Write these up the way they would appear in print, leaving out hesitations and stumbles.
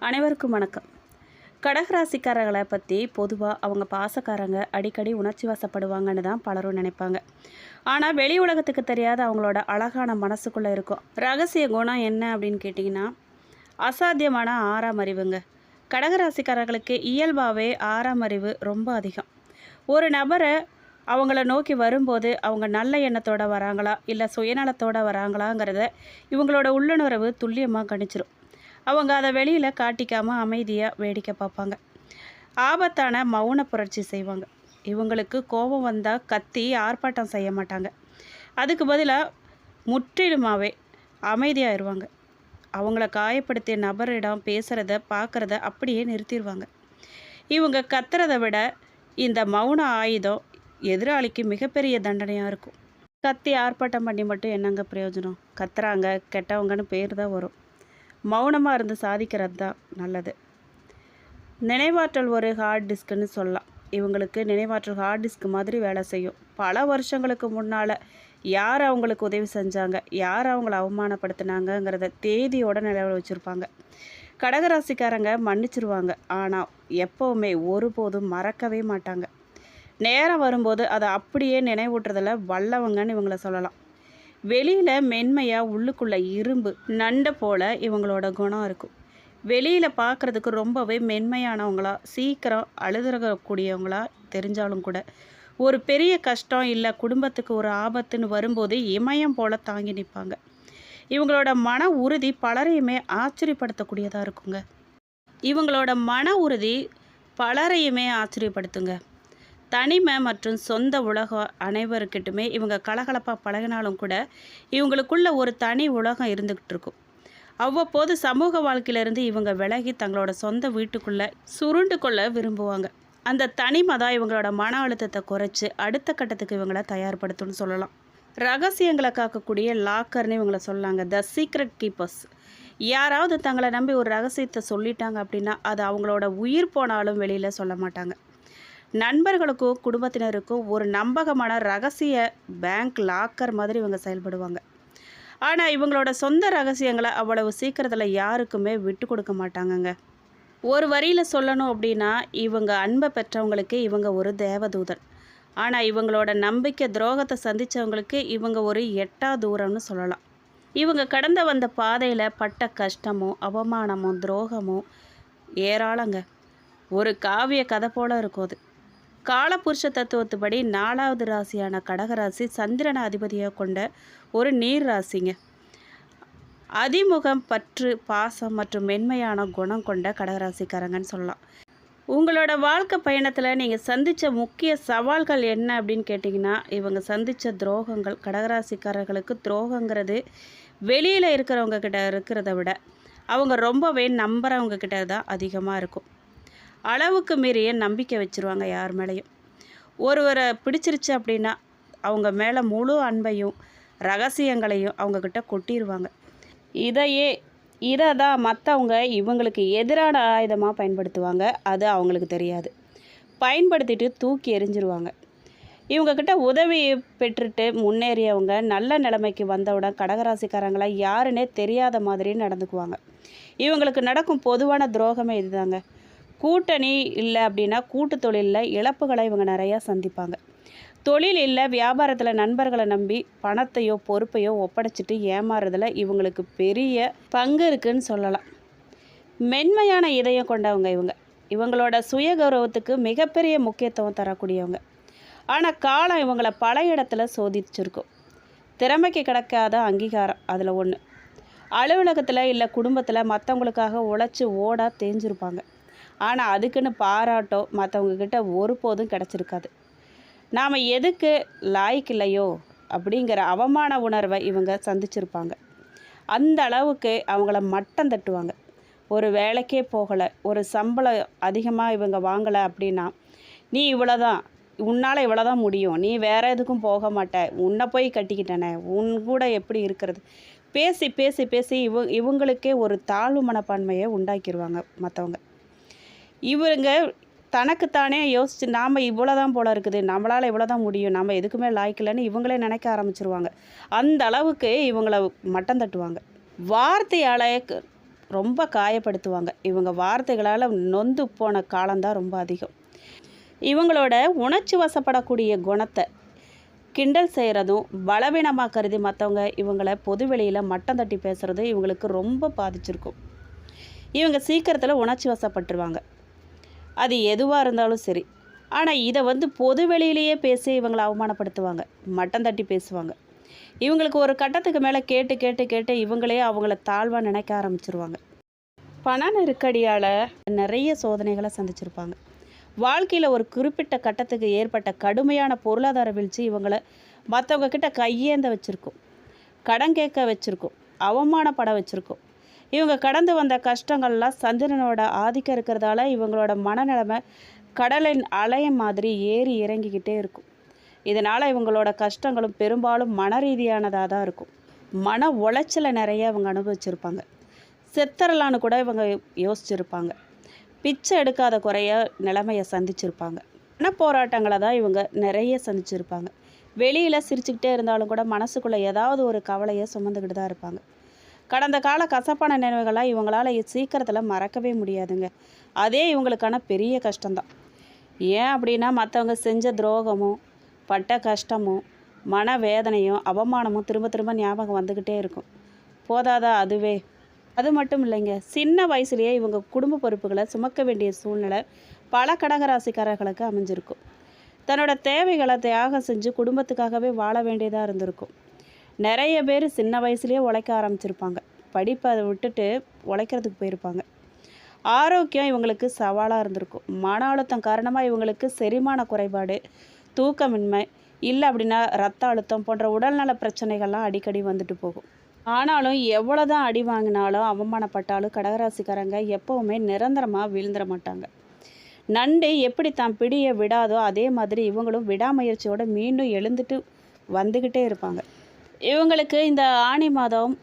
அனைவருக்கும் வணக்கம். கடகராசிக்காரர்களை பற்றி பொதுவாக அவங்க பாசக்காரங்க, அடிக்கடி உணர்ச்சி வசப்படுவாங்கன்னு தான் பலரும் நினைப்பாங்க. ஆனால் வெளி உலகத்துக்கு தெரியாத அவங்களோட அழகான மனசுக்குள்ளே இருக்கும் ரகசிய குணம் என்ன அப்படின்னு கேட்டிங்கன்னா, அசாத்தியமான ஆறாம் அறிவுங்க. கடகராசிக்காரர்களுக்கு இயல்பாகவே ஆறாம் அறிவு ரொம்ப அதிகம். ஒரு நபரை அவங்கள நோக்கி வரும்போது அவங்க நல்ல எண்ணத்தோடு வராங்களா இல்லை சுயநலத்தோடு வராங்களாங்கிறத இவங்களோட உள்ளுணர்வு துல்லியமாக கணிச்சிரும். அவங்க அதை வெளியில் காட்டிக்காமல் அமைதியாக வேடிக்கை பார்ப்பாங்க. ஆபத்தான மௌன புரட்சி செய்வாங்க. இவங்களுக்கு கோபம் வந்தால் கத்தி ஆர்ப்பாட்டம் செய்ய மாட்டாங்க. அதுக்கு பதிலாக முற்றிலுமாகவே அமைதியாகிடுவாங்க. அவங்கள காயப்படுத்திய நபரிடம் பேசுகிறத பார்க்குறத அப்படியே நிறுத்திடுவாங்க. இவங்க கத்துறதை விட இந்த மௌன ஆயுதம் எதிராளிக்கு மிகப்பெரிய தண்டனையாக இருக்கும். கத்தி ஆர்ப்பாட்டம் பண்ணி மட்டும் என்னங்க பிரயோஜனம்? கத்துறாங்க கெட்டவங்கன்னு பேர் தான் வரும். மௌனமாக இருந்து சாதிக்கிறது தான் நல்லது. நினைவாற்றல் ஒரு ஹார்ட் டிஸ்க்குன்னு சொல்லலாம். இவங்களுக்கு நினைவாற்றல் ஹார்ட் டிஸ்க் மாதிரி வேலை செய்யும். பல வருஷங்களுக்கு முன்னால் யார் அவங்களுக்கு உதவி செஞ்சாங்க, யார் அவங்கள அவமானப்படுத்தினாங்கங்கிறத தேதியோட நிலவில் வச்சுருப்பாங்க. கடகராசிக்காரங்க மன்னிச்சிருவாங்க, ஆனால் எப்போவுமே ஒருபோதும் மறக்கவே மாட்டாங்க. நேரம் வரும்போது அதை அப்படியே நினைவூட்டுறதில் வல்லவங்கன்னு இவங்கள சொல்லலாம். வெளியில் மென்மையாக உள்ளுக்குள்ளே இரும்பு நண்டை போல் இவங்களோட குணம் இருக்கும். வெளியில் பார்க்குறதுக்கு ரொம்பவே மென்மையானவங்களா, சீக்கிரம் அழுதுறக்கூடியவங்களா தெரிஞ்சாலும் கூட ஒரு பெரிய கஷ்டம் இல்லை குடும்பத்துக்கு ஒரு ஆபத்துன்னு வரும்போது இமயம் போல் தாங்கி நிற்பாங்க. இவங்களோட மன உறுதி பலரையுமே ஆச்சரியப்படுத்தக்கூடியதாக இருக்குங்க. இவங்களோட மன உறுதி பலரையுமே ஆச்சரியப்படுத்துங்க. தனிமை மற்றும் சொந்த உலகம் அனைவருக்கிட்டுமே இவங்க கலகலப்பாக பழகினாலும் கூட இவங்களுக்குள்ள ஒரு தனி உலகம் இருந்துக்கிட்டு இருக்கும். அவ்வப்போது சமூக வாழ்க்கையிலேருந்து இவங்க விலகி தங்களோட சொந்த வீட்டுக்குள்ளே சுருண்டு கொள்ள விரும்புவாங்க. அந்த தனிமை தான் இவங்களோட மன அழுத்தத்தை குறைச்சி அடுத்த கட்டத்துக்கு இவங்கள தயார்படுத்தும்னு சொல்லலாம். ரகசியங்களை காக்கக்கூடிய லாக்கர்னு இவங்கள சொல்லாங்க, த சீக்ரெட் கீப்பர்ஸ். யாராவது தங்களை நம்பி ஒரு ரகசியத்தை சொல்லிட்டாங்க அப்படின்னா அது அவங்களோட உயிர் போனாலும் வெளியில் சொல்ல மாட்டாங்க. நண்பர்களுக்கும் குடும்பத்தினருக்கும் ஒரு நம்பகமான ரகசிய பேங்க் லாக்கர் மாதிரி இவங்க செயல்படுவாங்க. ஆனால் இவங்களோட சொந்த ரகசியங்களை அவ்வளவு சீக்கிரத்தில் யாருக்குமே விட்டு கொடுக்க மாட்டாங்கங்க. ஒரு வரியில் சொல்லணும் அப்படின்னா இவங்க அன்பை பெற்றவங்களுக்கு இவங்க ஒரு தேவதூதன். ஆனால் இவங்களோட நம்பிக்கை துரோகத்தை சந்தித்தவங்களுக்கு இவங்க ஒரு எட்டா தூரம்னு சொல்லலாம். இவங்க கடந்து வந்த பாதையில் பட்ட கஷ்டமும் அவமானமும் துரோகமும் ஏராளங்க. ஒரு காவிய கதை போல இருக்கும் அது. காலபுருஷ தத்துவத்துப்படி 4வது ராசியான கடகராசி சந்திரனை அதிபதியாக கொண்ட ஒரு நீர் ராசிங்க. அதிமுகம், பற்று, பாசம் மற்றும் மென்மையான குணம் கொண்ட கடகராசிக்காரங்கன்னு சொல்லலாம். உங்களோட வாழ்க்கை பயணத்தில் நீங்கள் சந்தித்த முக்கிய சவால்கள் என்ன அப்படின்னு கேட்டிங்கன்னா, இவங்க சந்தித்த துரோகங்கள். கடகராசிக்காரர்களுக்கு துரோகங்கிறது வெளியில் இருக்கிறவங்க கிட்ட இருக்கிறத விட அவங்க ரொம்பவே நம்புகிறவங்க கிட்ட தான் அதிகமாக இருக்கும். அளவுக்கு மீறிய நம்பிக்கை வச்சுருவாங்க யார் மேலேயும். ஒருவரை பிடிச்சிருச்சு அப்படின்னா அவங்க மேலே முழு அன்பையும் ரகசியங்களையும் அவங்கக்கிட்ட கொட்டிடுவாங்க. இதை தான் மற்றவங்க இவங்களுக்கு எதிரான ஆயுதமாக பயன்படுத்துவாங்க. அது அவங்களுக்கு தெரியாது. பயன்படுத்திட்டு தூக்கி எறிஞ்சிருவாங்க. இவங்கக்கிட்ட உதவி பெற்றுட்டு முன்னேறியவங்க நல்ல நிலைமைக்கு வந்தவுடன் கடகராசிக்காரங்களை யாருன்னே தெரியாத மாதிரி நடந்துக்குவாங்க. இவங்களுக்கு நடக்கும் பொதுவான துரோகமே இதுதாங்க. கூட்டணி இல்லை அப்படின்னா கூட்டு தொழிலில் இழப்புகளை இவங்க நிறையா சந்திப்பாங்க. தொழில் இல்லை வியாபாரத்தில் நண்பர்களை நம்பி பணத்தையோ பொறுப்பையோ ஒப்படைச்சிட்டு ஏமாறுறதுல இவங்களுக்கு பெரிய பங்கு இருக்குன்னு சொல்லலாம். மென்மையான இதயம் கொண்டவங்க இவங்களோட சுய கௌரவத்துக்கு மிகப்பெரிய முக்கியத்துவம் தரக்கூடியவங்க. ஆனால் காலம் இவங்களை பல இடத்துல சோதிச்சிருக்கும். திறமைக்கு கிடைக்காத அங்கீகாரம் அதில் ஒன்று. அலுவலகத்தில் இல்லை குடும்பத்தில் மற்றவங்களுக்காக உழைச்சி ஓடா தேஞ்சிருப்பாங்க. ஆனால் அதுக்குன்னு பாராட்டோ மற்றவங்கக்கிட்ட ஒருபோதும் கிடச்சிருக்காது. நாம் எதுக்கு லாய்க்கு இல்லையோ அப்படிங்கிற அவமான உணர்வை இவங்க சந்திச்சிருப்பாங்க. அந்த அளவுக்கு அவங்கள மட்டம் தட்டுவாங்க. ஒரு வேலைக்கே போகலை, ஒரு சம்பளம் அதிகமாக இவங்க வாங்கலை அப்படின்னா, நீ இவ்வளோதான், உன்னால் இவ்வளோதான் முடியும், நீ வேறு எதுக்கும் போக மாட்ட, உன்னை போய் கட்டிக்கிட்டனே, உன் கூட எப்படி இருக்கிறது, பேசி பேசி பேசி இவங்களுக்கே ஒரு தாழ்வு மனப்பான்மையை உண்டாக்கிடுவாங்க மற்றவங்க. இவங்க தனக்குத்தானே யோசித்து நாம் இவ்வளோ தான் போல இருக்குது, நம்மளால் இவ்வளோ தான் முடியும், நம்ம எதுக்குமே லாய்க்கலன்னு இவங்களே நினைக்க ஆரம்பிச்சிருவாங்க. அந்த அளவுக்கு இவங்கள மட்டம் தட்டுவாங்க. வார்த்தையால் ரொம்ப காயப்படுத்துவாங்க. இவங்க வார்த்தைகளால் நொந்து போன காலம்தான் ரொம்ப அதிகம். இவங்களோட உணர்ச்சி வசப்படக்கூடிய குணத்தை கிண்டல் செய்கிறதும், பலவீனமாக கருதி மற்றவங்க இவங்கள பொதுவெளியில் மட்டம் தட்டி பேசுகிறதும் இவங்களுக்கு ரொம்ப பாதிச்சிருக்கும். இவங்க சீக்கிரத்தில் உணர்ச்சி வசப்பட்டுருவாங்க. அது எதுவாக இருந்தாலும் சரி. ஆனால் இதை பொதுவெளியிலேயே பேசி இவங்களை அவமானப்படுத்துவாங்க, மட்டம் தட்டி பேசுவாங்க. இவங்களுக்கு ஒரு கட்டத்துக்கு மேலே கேட்டு கேட்டு கேட்டு இவங்களே அவங்கள தாழ்வாக நினைக்க ஆரம்பிச்சிருவாங்க. பண நெருக்கடியால் நிறைய சோதனைகளை சந்திச்சிருப்பாங்க. வாழ்க்கையில் ஒரு குறிப்பிட்ட கட்டத்துக்கு ஏற்பட்ட கடுமையான பொருளாதார வீழ்ச்சி இவங்களை மற்றவங்க கிட்ட கையேந்த வச்சுருக்கும், கடன் கேட்க வச்சுருக்கும், அவமானப்பட வச்சுருக்கும். இவங்க கடந்து வந்த கஷ்டங்கள்லாம் சந்திரனோட ஆதிக்கம் இருக்கிறதால இவங்களோட மனநிலைமை கடலின் அலைய மாதிரி ஏறி இறங்கிக்கிட்டே இருக்கும். இதனால் இவங்களோட கஷ்டங்களும் பெரும்பாலும் மன ரீதியானதாக தான் இருக்கும். மன உளைச்சலை நிறைய இவங்க அனுபவிச்சிருப்பாங்க. செத்தரலான்னு கூட இவங்க யோசிச்சிருப்பாங்க. பிச்சை எடுக்காத குறைய நிலைமையை சந்திச்சிருப்பாங்க. மனப்போராட்டங்களை தான் இவங்க நிறைய சந்திச்சிருப்பாங்க. வெளியில் சிரிச்சுக்கிட்டே இருந்தாலும் கூட மனசுக்குள்ளே ஏதாவது ஒரு கவலையை சுமந்துக்கிட்டு தான் இருப்பாங்க. கடந்த கால கசப்பான நினைவுகளாக இவங்களால் சீக்கிரத்தில் மறக்கவே முடியாதுங்க. அதே இவங்களுக்கான பெரிய கஷ்டம்தான். ஏன் அப்படின்னா மற்றவங்க செஞ்ச துரோகமும் பட்ட கஷ்டமும் மன வேதனையும் அவமானமும் திரும்ப திரும்ப ஞாபகம் வந்துக்கிட்டே இருக்கும். போதாதா அதுவே? அது மட்டும் இல்லைங்க, சின்ன வயசுலேயே இவங்க குடும்ப பொறுப்புகளை சுமக்க வேண்டிய சூழ்நிலை பல கடகராசிக்காரர்களுக்கு அமைஞ்சிருக்கும். தன்னோட தேவைகளை தியாகம் செஞ்சு குடும்பத்துக்காகவே வாழ வேண்டியதாக இருந்திருக்கும். நிறைய பேர் சின்ன வயசுலேயே உழைக்க ஆரம்பிச்சிருப்பாங்க. படிப்பை அதை விட்டுட்டு உழைக்கிறதுக்கு போயிருப்பாங்க. ஆரோக்கியம் இவங்களுக்கு சவாலாக இருந்திருக்கும். மன அழுத்தம் காரணமாக இவங்களுக்கு செரிமான குறைபாடு, தூக்கமின்மை, இல்லை அப்படின்னா ரத்த அழுத்தம் போன்ற உடல்நல பிரச்சனைகள்லாம் அடிக்கடி வந்துட்டு போகும். ஆனாலும் எவ்வளோ தான் அடி வாங்கினாலும் அவமானப்பட்டாலும் கடகராசிக்காரங்க எப்போவுமே நிரந்தரமாக வீழ்ந்துட மாட்டாங்க. நண்டு எப்படி தான் பிடியை விடாதோ அதே மாதிரி இவங்களும் விடாமுயற்சியோடு மீண்டும் எழுந்துட்டு வந்துக்கிட்டே இருப்பாங்க. இவங்களுக்கு இந்த ஆனி மாதம்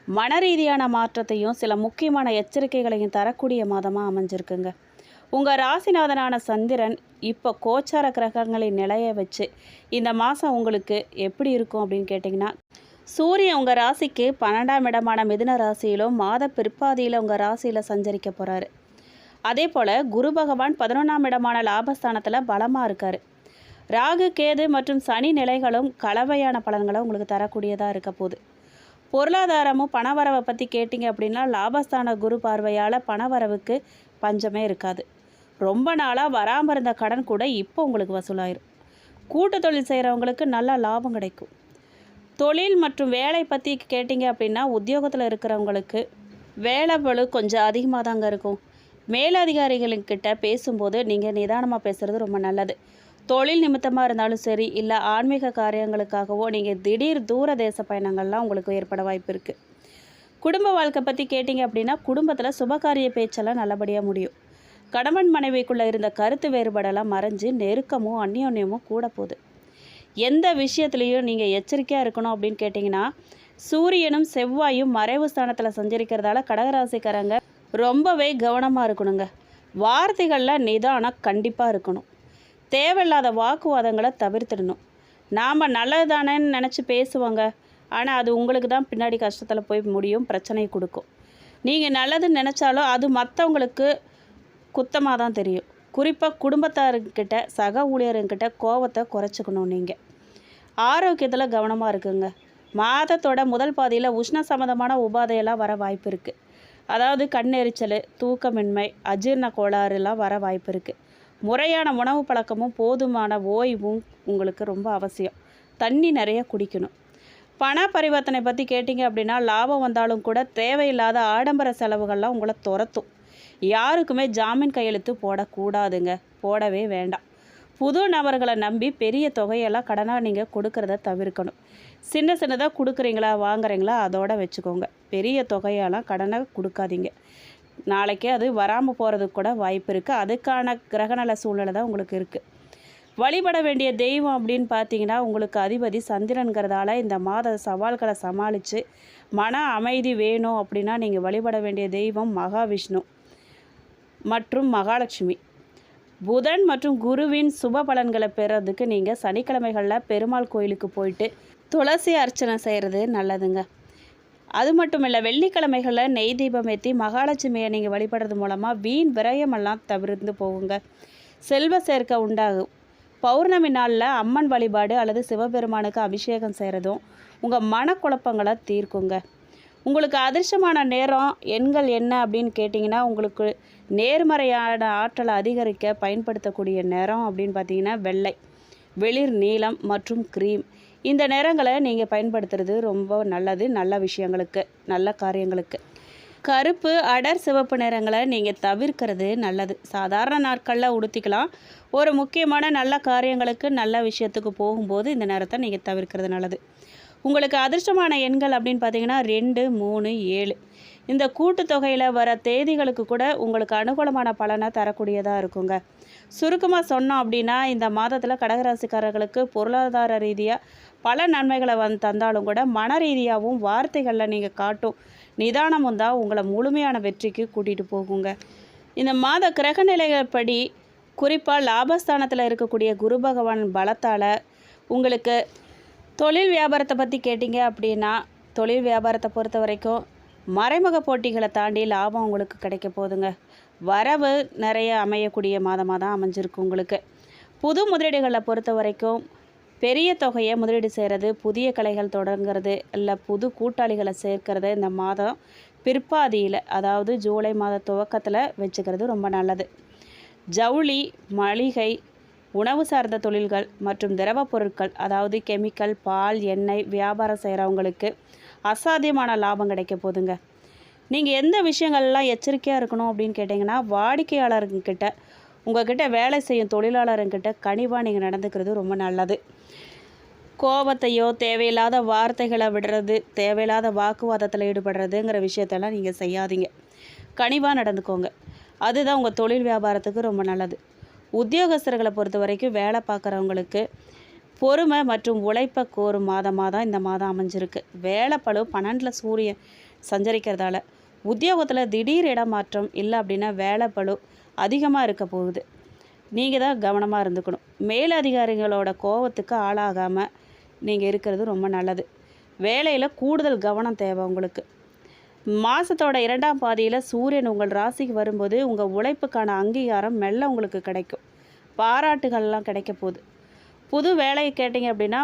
மன ரீதியான மாற்றத்தையும் சில முக்கியமான எச்சரிக்கைகளையும் தரக்கூடிய மாதமாக அமைஞ்சிருக்குங்க. உங்கள் ராசிநாதனான சந்திரன் இப்போ கோச்சார கிரகங்களின் நிலையை வச்சு இந்த மாதம் உங்களுக்கு எப்படி இருக்கும் அப்படின்னு கேட்டிங்கன்னா, சூரியன் உங்கள் ராசிக்கு 12ஆம் இடமான மிதுன ராசியிலும் மாத பிற்பாதியில் உங்கள் ராசியில் சஞ்சரிக்க போகிறாரு. அதே போல் குரு பகவான் 11ஆம் இடமான லாபஸ்தானத்தில் பலமாக இருக்கார். ராகு, கேது மற்றும் சனி நிலைகளும் கலவையான பலன்களை உங்களுக்கு தரக்கூடியதாக இருக்க போகுது. பொருளாதாரமும் பணவரவை பற்றி கேட்டிங்க அப்படின்னா, லாபஸ்தான குரு பார்வையால் பணவரவுக்கு பஞ்சமே இருக்காது. ரொம்ப நாளாக வராமல் இருந்த கடன் கூட இப்போ உங்களுக்கு வசூலாயிரும். கூட்டு தொழில் செய்கிறவங்களுக்கு நல்ல லாபம் கிடைக்கும். தொழில் மற்றும் வேலை பற்றி கேட்டிங்க அப்படின்னா, உத்தியோகத்தில் இருக்கிறவங்களுக்கு வேலை பளு கொஞ்சம் அதிகமாக தாங்க இருக்கும். மேலதிகாரிகள்கிட்ட பேசும்போது நீங்கள் நிதானமாக பேசுகிறது ரொம்ப நல்லது. தொழில் நிமித்தமாக இருந்தாலும் சரி, இல்லை ஆன்மீக காரியங்களுக்காகவோ நீங்கள் திடீர் தூர தேச பயணங்கள்லாம் உங்களுக்கு ஏற்பட வாய்ப்பு இருக்குது. குடும்ப வாழ்க்கை பற்றி கேட்டிங்க அப்படின்னா, குடும்பத்தில் சுபகாரிய பேச்செல்லாம் நல்லபடியாக முடியும். கணவன் மனைவிக்குள்ளே இருந்த கருத்து வேறுபாடெல்லாம் மறைஞ்சு நெருக்கமும் அந்யோன்யமும் கூட போகுது. எந்த விஷயத்துலையும் நீங்கள் எச்சரிக்கையாக இருக்கணும் அப்படின்னு கேட்டிங்கன்னா, சூரியனும் செவ்வாயும் மறைவு ஸ்தானத்தில் சஞ்சரிக்கிறதால கடகராசிக்காரங்க ரொம்பவே கவனமாக இருக்கணுங்க. வார்த்தைகளில் நிதானம் கண்டிப்பாக இருக்கணும். தேவையில்லாத வாக்குவாதங்களை தவிர்த்திடணும். நாம் நல்லது தானேன்னு நினச்சி பேசுவாங்க, ஆனால் அது உங்களுக்கு தான் பின்னாடி கஷ்டத்தில் போய் முடியும், பிரச்சனையை கொடுக்கும். நீங்கள் நல்லதுன்னு நினச்சாலும் அது மற்றவங்களுக்கு குத்தமாக தான் தெரியும். குறிப்பாக குடும்பத்தாருக்கிட்ட, சக ஊழியர்கிட்ட கோபத்தை குறைச்சிக்கணும். நீங்கள் ஆரோக்கியத்தில் கவனமாக இருக்குங்க. மாதத்தோட முதல் பாதியில் உஷ்ண சம்மந்தமான உபாதையெல்லாம் வர வாய்ப்பு இருக்குது. அதாவது கண்ணெரிச்சல், தூக்கமின்மை, அஜீரண கோளாறுலாம் வர வாய்ப்பு இருக்குது. முறையான உணவு பழக்கமும் போதுமான ஓய்வும் உங்களுக்கு ரொம்ப அவசியம். தண்ணி நிறைய குடிக்கணும். பண பரிவர்த்தனை பற்றி கேட்டிங்க அப்படின்னா, லாபம் வந்தாலும் கூட தேவையில்லாத ஆடம்பர செலவுகள்லாம் உங்களை துரத்தும். யாருக்குமே ஜாமீன் கையெழுத்து போடக்கூடாதுங்க, போடவே வேண்டாம். புது நபர்களை நம்பி பெரிய தொகையெல்லாம் கடனாக நீங்கள் கொடுக்கறத தவிர்க்கணும். சின்ன சின்னதாக கொடுக்குறீங்களா வாங்குறீங்களா அதோட வச்சுக்கோங்க. பெரிய தொகையெல்லாம் கடனை கொடுக்காதீங்க. நாளைக்கே அது வராமல் போகிறதுக்கு கூட வாய்ப்பு இருக்குது. அதுக்கான கிரகநல சூழ்நிலை தான் உங்களுக்கு இருக்குது. வழிபட வேண்டிய தெய்வம் அப்படின்னு பார்த்தீங்கன்னா, உங்களுக்கு அதிபதி சந்திரன்கிறதால இந்த மாத சவால்களை சமாளித்து மன அமைதி வேணும் அப்படின்னா நீங்கள் வழிபட வேண்டிய தெய்வம் மகாவிஷ்ணு மற்றும் மகாலட்சுமி. புதன் மற்றும் குருவின் சுப பலன்களை பெறதுக்கு நீங்கள் சனிக்கிழமைகளில் பெருமாள் கோயிலுக்கு போயிட்டு துளசி அர்ச்சனை செய்கிறது நல்லதுங்க. அது மட்டும் இல்லை, வெள்ளிக்கிழமைகளில் நெய் தீபம் ஏற்றி மகாலட்சுமியை நீங்கள் வழிபடுறது மூலமாக வீண் விரயமெல்லாம் தவிர்த்து போகுங்க. செல்வ சேர்க்கை உண்டாகும். பௌர்ணமி நாளில் அம்மன் வழிபாடு அல்லது சிவபெருமானுக்கு அபிஷேகம் செய்கிறதும் உங்கள் மனக்குழப்பங்களை தீர்க்குங்க. உங்களுக்கு அதிர்ஷ்டமான நேரம் எண்கள் என்ன அப்படின்னு கேட்டிங்கன்னா, உங்களுக்கு நேர்மறையான ஆற்றலை அதிகரிக்க பயன்படுத்தக்கூடிய நேரம் அப்படின்னு பார்த்தீங்கன்னா வெள்ளை, வெளிர் நீலம் மற்றும் க்ரீம். இந்த நிறங்களை நீங்கள் பயன்படுத்துறது ரொம்ப நல்லது. நல்ல விஷயங்களுக்கு, நல்ல காரியங்களுக்கு. கருப்பு, அடர் சிவப்பு நிறங்களை நீங்கள் தவிர்க்கிறது நல்லது. சாதாரண நாட்களில் உடுத்திக்கலாம். ஒரு முக்கியமான நல்ல காரியங்களுக்கு, நல்ல விஷயத்துக்கு போகும்போது இந்த நிறத்தை நீங்கள் தவிர்க்கிறது நல்லது. உங்களுக்கு அதிர்ஷ்டமான எண்கள் அப்படின்னு பார்த்தீங்கன்னா 2, 3, 7. இந்த கூட்டுத்தொகையில் வர தேதிகளுக்கு கூட உங்களுக்கு அனுகூலமான பலனை தரக்கூடியதாக இருக்குங்க. சுருக்கமாக சொன்னோம் அப்படின்னா, இந்த மாதத்தில் கடகராசிக்காரர்களுக்கு பொருளாதார ரீதியாக பல நன்மைகளை தந்தாலும் கூட மன ரீதியாகவும் வார்த்தைகளில் நீங்கள் காட்டும் நிதானமும் தான் உங்களை முழுமையான வெற்றிக்கு கூட்டிகிட்டு போகுங்க. இந்த மாத கிரக நிலைப்படி குறிப்பாக லாபஸ்தானத்தில் இருக்கக்கூடிய குரு பகவான் பலத்தால் உங்களுக்கு தொழில் வியாபாரத்தை பற்றி கேட்டிங்க அப்படின்னா, தொழில் வியாபாரத்தை பொறுத்த வரைக்கும் மறைமுக போட்டிகளை தாண்டி லாபம் உங்களுக்கு கிடைக்க போகுதுங்க. வரவு நிறைய அமையக்கூடிய மாதமாக தான் அமைஞ்சிருக்கு உங்களுக்கு. புது முதலீடுகளை பொறுத்த வரைக்கும் பெரிய தொகையை முதலீடு செய்கிறது, புதிய கலைகள் தொடங்குறது, இல்லை புது கூட்டாளிகளை சேர்க்கிறது இந்த மாதம் பிற்பாதியில், அதாவது ஜூலை மாத துவக்கத்தில் வச்சுக்கிறது ரொம்ப நல்லது. ஜவுளி, மளிகை, உணவு சார்ந்த தொழில்கள் மற்றும் திரவ பொருட்கள், அதாவது கெமிக்கல், பால், எண்ணெய் வியாபாரம் செய்கிறவங்களுக்கு அசாத்தியமான லாபம் கிடைக்க போதுங்க. நீங்கள் எந்த விஷயங்கள்லாம் எச்சரிக்கையாக இருக்கணும் அப்படின்னு கேட்டிங்கன்னா, வாடிக்கையாளர்கிட்ட, உங்கள்கிட்ட வேலை செய்யும் தொழிலாளர்கிட்ட கனிவாக நீங்கள் நடந்துக்கிறது ரொம்ப நல்லது. கோபத்தையோ தேவையில்லாத வார்த்தைகளை விடுறது, தேவையில்லாத வாக்குவாதத்தில் ஈடுபடுறதுங்கிற விஷயத்தெல்லாம் நீங்கள் செய்யாதீங்க. கனிவாக நடந்துக்கோங்க. அதுதான் உங்கள் தொழில் வியாபாரத்துக்கு ரொம்ப நல்லது. உத்தியோகஸ்தர்களை பொறுத்த வரைக்கும் வேலை பார்க்குறவங்களுக்கு பொறுமை மற்றும் உழைப்பை கோரும் மாதமாக தான் இந்த மாதம் அமைஞ்சிருக்கு. வேலைப்பளு 12ல் சூரியன் சஞ்சரிக்கிறதால உத்தியோகத்தில் திடீர் இடமாற்றம் இல்லை அப்படின்னா வேலைப்பளு அதிகமாக இருக்க போகுது. நீங்கள் தான் கவனமாக இருந்துக்கணும். மேலதிகாரிகளோட கோபத்துக்கு ஆளாகாமல் நீங்கள் இருக்கிறது ரொம்ப நல்லது. வேலையில் கூடுதல் கவனம் தேவை உங்களுக்கு. மாதத்தோட 2ஆம் பாதியில் சூரியன் உங்கள் ராசிக்கு வரும்போது உங்கள் உழைப்புக்கான அங்கீகாரம் மெல்ல உங்களுக்கு கிடைக்கும். பாராட்டுகள்லாம் கிடைக்க போகுது. புது வேலையை கேட்டிங்க அப்படின்னா,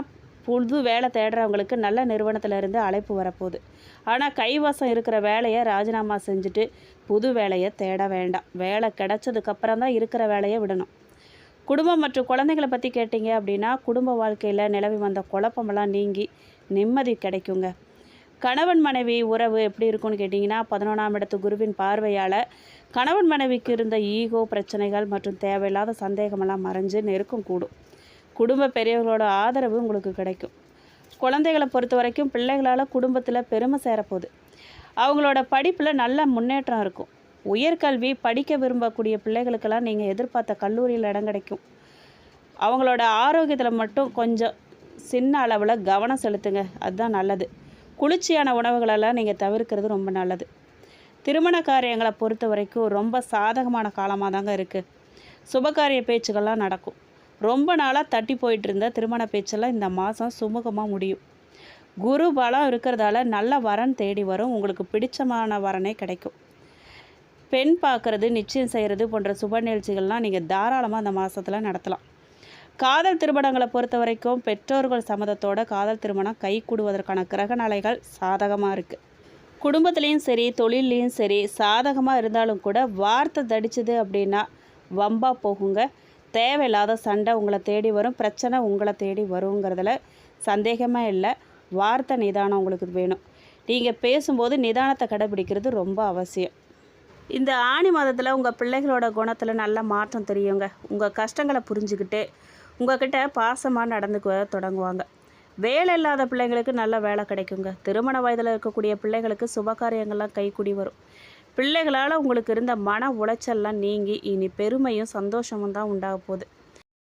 புது வேலை தேடுறவங்களுக்கு நல்ல நிறுவனத்திலேருந்து அழைப்பு வரப்போகுது. ஆனால் கைவசம் இருக்கிற வேலையை ராஜினாமா செஞ்சுட்டு புது வேலையை தேட வேண்டாம். வேலை கிடைச்சதுக்கப்புறம் தான் இருக்கிற வேலையை விடணும். குடும்பம் மற்றும் குழந்தைகளை பற்றி கேட்டிங்க அப்படின்னா, குடும்ப வாழ்க்கையில் நிலவி வந்த குழப்பமெல்லாம் நீங்கி நிம்மதி கிடைக்குங்க. கணவன் மனைவி உறவு எப்படி இருக்குன்னு கேட்டிங்கன்னா, 11ஆம் இடத்து குருவின் பார்வையால் கணவன் மனைவிக்கு இருந்த ஈகோ பிரச்சனைகள் மற்றும் தேவையில்லாத சந்தேகமெல்லாம் மறைஞ்சு நெருக்கம் கூடும். குடும்ப பெரியவர்களோட ஆதரவு உங்களுக்கு கிடைக்கும். குழந்தைகளை பொறுத்த வரைக்கும் பிள்ளைகளால் குடும்பத்தில் பெருமை சேரப்போகுது. அவங்களோட படிப்பில் நல்ல முன்னேற்றம் இருக்கும். உயர்கல்வி படிக்க விரும்பக்கூடிய பிள்ளைகளுக்கெல்லாம் நீங்கள் எதிர்பார்த்த கல்லூரியில் இடம் கிடைக்கும். அவங்களோட ஆரோக்கியத்தில் மட்டும் கொஞ்சம் சின்ன அளவில் கவனம் செலுத்துங்க, அதுதான் நல்லது. குளிர்ச்சியான உணவுகளெல்லாம் நீங்கள் தவிர்க்கிறது ரொம்ப நல்லது. திருமண காரியங்களை பொறுத்த வரைக்கும் ரொம்ப சாதகமான காலமாக தாங்க இருக்குது. சுபகாரிய பேச்சுக்கள்லாம் நடக்கும். ரொம்ப நாளாக தட்டி போயிட்டு இருந்த திருமண பேச்செல்லாம் இந்த மாதம் சுமூகமாக முடியும். குரு பலம் இருக்கிறதால நல்ல வரன் தேடி வரும். உங்களுக்கு பிடிச்சமான வரனே கிடைக்கும். பெண் பார்க்குறது, நிச்சயம் செய்கிறது போன்ற சுப நிகழ்ச்சிகள்லாம் நீங்கள் தாராளமாக அந்த மாதத்தில் நடத்தலாம். காதல் திருமணங்களை பொறுத்த வரைக்கும் பெற்றோர்கள் சம்மதத்தோட காதல் திருமணம் கை கூடுவதற்கான கிரக நிலைகள் சாதகமாக இருக்குது. குடும்பத்துலேயும் சரி தொழிலையும் சரி சாதகமாக இருந்தாலும் கூட வார்த்தை தடிச்சுது அப்படின்னா வம்பாக போகுங்க. தேவையில்லாத சண்டை உங்களை தேடி வரும், பிரச்சனை உங்களை தேடி வருங்கிறதுல சந்தேகமாக இல்லை. வார்த்தை நிதானம் உங்களுக்கு வேணும். நீங்கள் பேசும்போது நிதானத்தை கடைபிடிக்கிறது ரொம்ப அவசியம். இந்த ஆணி மாதத்தில் உங்கள் பிள்ளைகளோட குணத்தில் நல்ல மாற்றம் தெரியுங்க. உங்கள் கஷ்டங்களை புரிஞ்சுக்கிட்டு உங்கள்கிட்ட பாசமாக நடந்துக்க தொடங்குவாங்க. வேலை இல்லாத பிள்ளைங்களுக்கு நல்ல வேலை கிடைக்குங்க. திருமண வயதில் இருக்கக்கூடிய பிள்ளைகளுக்கு சுபகாரியங்கள்லாம் கைக்கூடி வரும். பிள்ளைகளால் உங்களுக்கு இருந்த மன உளைச்சல்லாம் நீங்கி இனி பெருமையும் சந்தோஷமும் தான் உண்டாக போகுது.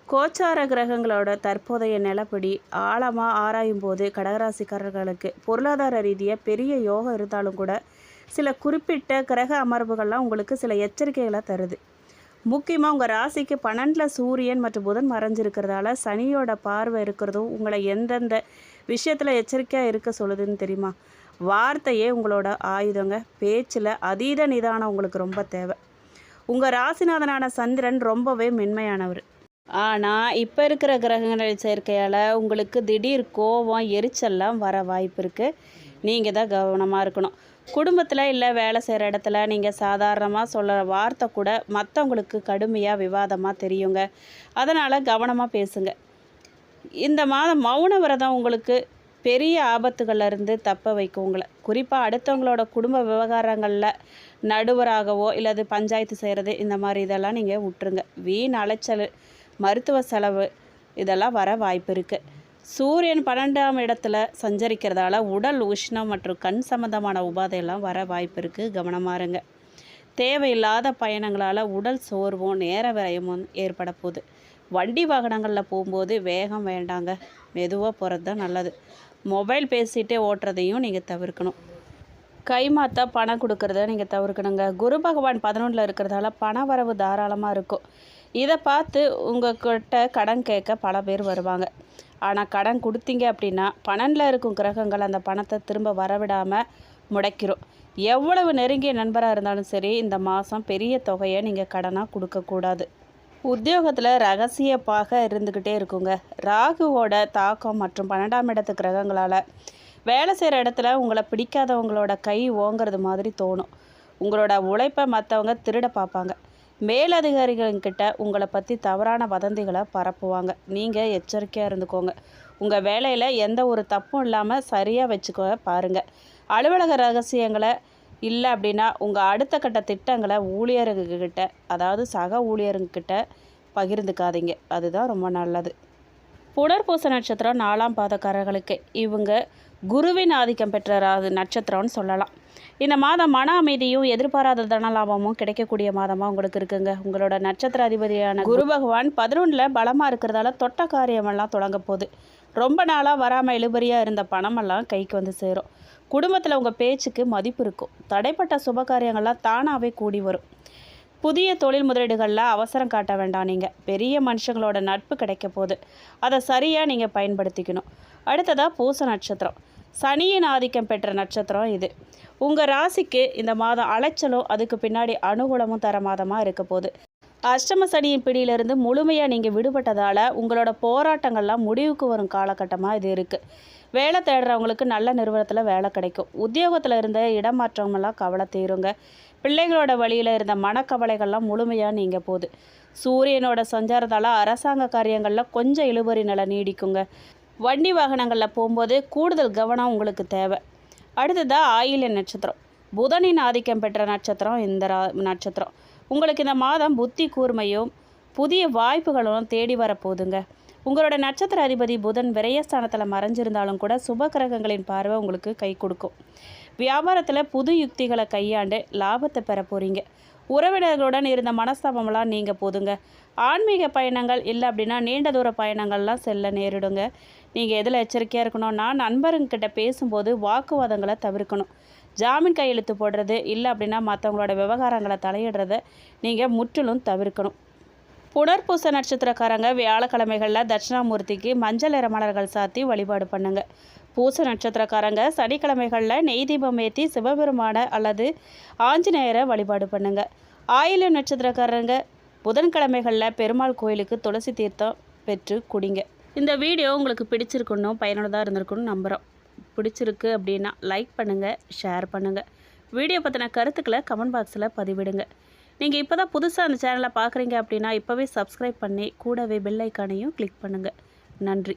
கோச்சார கிரகங்களோட தற்போதைய நிலப்படி ஆழமாக ஆராயும் போது கடகராசிக்காரர்களுக்கு பொருளாதார ரீதியாக பெரிய யோகம் இருந்தாலும் கூட சில குறிப்பிட்ட கிரக அமர்வுகள்லாம் உங்களுக்கு சில எச்சரிக்கைகளை தருது. முக்கியமாக உங்கள் ராசிக்கு 12ல் சூரியன் மற்றும் புதன் மறைஞ்சிருக்கிறதால சனியோட பார்வை இருக்கிறதும் உங்களை எந்தெந்த விஷயத்தில் எச்சரிக்கையாக இருக்க சொல்லுதுன்னு தெரியுமா? வார்த்தையே உங்களோட ஆயுதங்க. பேச்சில் அதீத நிதானம் உங்களுக்கு ரொம்ப தேவை. உங்கள் ராசிநாதனான சந்திரன் ரொம்பவே மென்மையானவர். ஆனால் இப்போ இருக்கிற கிரகங்கள் சேர்க்கையால் உங்களுக்கு திடீர் கோபம் எரிச்சல்லாம் வர வாய்ப்பு இருக்குது. நீங்கள் தான் கவனமாக இருக்கணும். குடும்பத்தில் இல்லை வேலை செய்கிற இடத்துல நீங்கள் சாதாரணமாக சொல்கிற வார்த்தை கூட மற்றவங்களுக்கு கடுமையாக விவாதமாக தெரியுங்க. அதனால் கவனமாக பேசுங்க. இந்த மாதம் மௌன விரதம் உங்களுக்கு பெரிய ஆபத்துகள்லேருந்து தப்ப வைக்கும் உங்களை. குறிப்பாக அடுத்தவங்களோட குடும்ப விவகாரங்களில் நடுவராகவோ இல்லது பஞ்சாயத்து செய்கிறது இந்த மாதிரி இதெல்லாம் நீங்கள் விட்டுருங்க. வீண் அலைச்சல், மருத்துவ செலவு இதெல்லாம் வர வாய்ப்பு இருக்குது. சூரியன் 12ஆம் இடத்துல சஞ்சரிக்கிறதால உடல் உஷ்ணம் மற்றும் கண் சம்பந்தமான உபாதையெல்லாம் வர வாய்ப்பு இருக்குது. கவனமாக இருங்க. தேவையில்லாத பயணங்களால் உடல் சோர்வும் நேர விரயமும் ஏற்பட போகுது. வண்டி வாகனங்களில் போகும்போது வேகம் வேண்டாங்க. மெதுவாக போகிறது தான் நல்லது. மொபைல் பேசிகிட்டே ஓட்டுறதையும் நீங்கள் தவிர்க்கணும். கைமாத்தா பணம் கொடுக்கறத நீங்கள் தவிர்க்கணுங்க. குரு பகவான் 11ல் இருக்கிறதால பண வரவு தாராளமாக இருக்கும். இதை பார்த்து உங்கள்கிட்ட கடன் கேட்க பல பேர் வருவாங்க. ஆனால் கடன் கொடுத்தீங்க அப்படின்னா 12ல் இருக்கும் கிரகங்கள் அந்த பணத்தை திரும்ப வரவிடாமல் முடக்கிடும். எவ்வளவு நெருங்கிய நண்பராக இருந்தாலும் சரி, இந்த மாதம் பெரிய தொகையை நீங்கள் கடனாக கொடுக்கக்கூடாது. உத்தியோகத்தில் ரகசியப்பாக இருந்துக்கிட்டே இருக்குங்க. ராகுவோட தாக்கம் மற்றும் 12ஆம் இடத்து கிரகங்களால் வேலை செய்கிற இடத்துல உங்களை பிடிக்காதவங்களோட கை ஓங்கிறது மாதிரி தோணும். உங்களோட உழைப்பை மற்றவங்க திருட பார்ப்பாங்க. மேலதிகாரிகள்கிட்ட உங்களை பற்றி தவறான வதந்திகளை பரப்புவாங்க. நீங்கள் எச்சரிக்கையாக இருந்துக்கோங்க. உங்கள் வேலையில் எந்த ஒரு தப்பும் இல்லாமல் சரியாக வச்சுக்க பாருங்கள். அலுவலக ரகசியங்களை இல்லை அப்படின்னா உங்கள் அடுத்த கட்ட திட்டங்களை ஊழியர்கிட்ட, அதாவது சக ஊழியர்கிட்ட பகிர்ந்துக்காதீங்க. அதுதான் ரொம்ப நல்லது. புனர்பூச நட்சத்திரம் 4ஆம் பாதக்காரர்களுக்கு இவங்க குருவின் ஆதிக்கம் பெற்ற நட்சத்திரம்னு சொல்லலாம். இந்த மாதம் மன அமைதியும் எதிர்பாராத தன லாபமும் கிடைக்கக்கூடிய மாதமாக உங்களுக்கு இருக்குங்க. உங்களோட நட்சத்திர அதிபதியான குரு பகவான் 11ல் பலமாக இருக்கிறதால தொட்ட காரியமெல்லாம் தொடங்க போகுது. ரொம்ப நாளாக வராமல் இழுபறியாக இருந்த பணமெல்லாம் கைக்கு வந்து சேரும். குடும்பத்தில் உங்கள் பேச்சுக்கு மதிப்பு இருக்கும். தடைப்பட்ட சுப காரியங்கள்லாம் தானாகவே கூடி வரும். புதிய தொழில் முதலீடுகளில் அவசரம் காட்ட வேண்டாம். நீங்கள் பெரிய மனுஷங்களோட நட்பு கிடைக்க போகுது. அதை சரியாக நீங்கள் பயன்படுத்திக்கணும். அடுத்ததாக பூச நட்சத்திரம். சனியின் ஆதிக்கம் பெற்ற நட்சத்திரம் இது. உங்கள் ராசிக்கு இந்த மாதம் அலைச்சலும் அதுக்கு பின்னாடி அனுகூலமும் தர மாதமாக இருக்க போகுது. அஷ்டம சனியின் பிடியிலிருந்து முழுமையாக நீங்கள் விடுபட்டதால் உங்களோட போராட்டங்கள்லாம் முடிவுக்கு வரும் காலகட்டமாக இது இருக்குது. வேலை தேடுறவங்களுக்கு நல்ல நிறுவனத்தில் வேலை கிடைக்கும். உத்தியோகத்தில் இருந்த இடமாற்றமெல்லாம் கவலை தீருங்க. பிள்ளைகளோட வழியில் இருந்த மனக்கவலைகள்லாம் முழுமையாக நீங்க போகுது. சூரியனோட சஞ்சாரத்தால் அரசாங்க காரியங்களில் கொஞ்சம் இழுபறி நிலை நீடிக்குங்க. வண்டி வாகனங்களில் போகும்போது கூடுதல் கவனம் உங்களுக்கு தேவை. அடுத்ததாக ஆயில்ய நட்சத்திரம். புதனின் ஆதிக்கம் பெற்ற நட்சத்திரம் இந்த நட்சத்திரம். உங்களுக்கு இந்த மாதம் புத்தி கூர்மையும் புதிய வாய்ப்புகளும் தேடி வரப்போகுதுங்க. உங்களோட நட்சத்திர அதிபதி புதன் விரயஸ்தானத்தில் மறைஞ்சிருந்தாலும் கூட சுப கிரகங்களின் பார்வை உங்களுக்கு கை கொடுக்கும். வியாபாரத்தில் புது யுக்திகளை கையாண்டு லாபத்தை பெற போகிறீங்க. உறவினர்களுடன் இருந்த மனஸ்தாபமெல்லாம் நீங்கள் போதுங்க. ஆன்மீக பயணங்கள் இல்லை அப்படின்னா நீண்ட தூர பயணங்கள்லாம் செல்ல நேரிடுங்க. நீங்கள் எதில் எச்சரிக்கையாக இருக்கணும்னா, நண்பருங்கிட்ட பேசும்போது வாக்குவாதங்களை தவிர்க்கணும். ஜாமீன் கையெழுத்து போடுறது இல்லை அப்படின்னா மற்றவங்களோட விவகாரங்களை தலையிடுறத நீங்கள் முற்றிலும் தவிர்க்கணும். புனர்பூச நட்சத்திரக்காரங்க வியாழக்கிழமைகளில் தட்சிணாமூர்த்திக்கு மஞ்சள் நிற மலர்கள் சாத்தி வழிபாடு பண்ணுங்க. பூச நட்சத்திரக்காரங்க சனிக்கிழமைகளில் நெய் தீபம் ஏற்றி சிவபெருமான அல்லது ஆஞ்சநேயரை வழிபாடு பண்ணுங்க. ஆயில்ய நட்சத்திரக்காரங்க புதன்கிழமைகளில் பெருமாள் கோயிலுக்கு துளசி தீர்த்தம் பெற்று குடிங்க. இந்த வீடியோ உங்களுக்கு பிடிச்சிருக்கணும், பயனுள்ளதாக இருந்திருக்குன்னு நம்புகிறோம். பிடிச்சிருக்கு அப்படின்னா லைக் பண்ணுங்கள், ஷேர் பண்ணுங்கள். வீடியோ பற்றின கருத்துக்களை கமெண்ட் பாக்ஸில் பதிவிடுங்க. நீங்கள் இப்போ தான் புதுசாக அந்த சேனலை பார்க்குறீங்க அப்படின்னா இப்போவே சப்ஸ்கிரைப் பண்ணி கூடவே பெல் ஐக்கானையும் கிளிக் பண்ணுங்கள். நன்றி.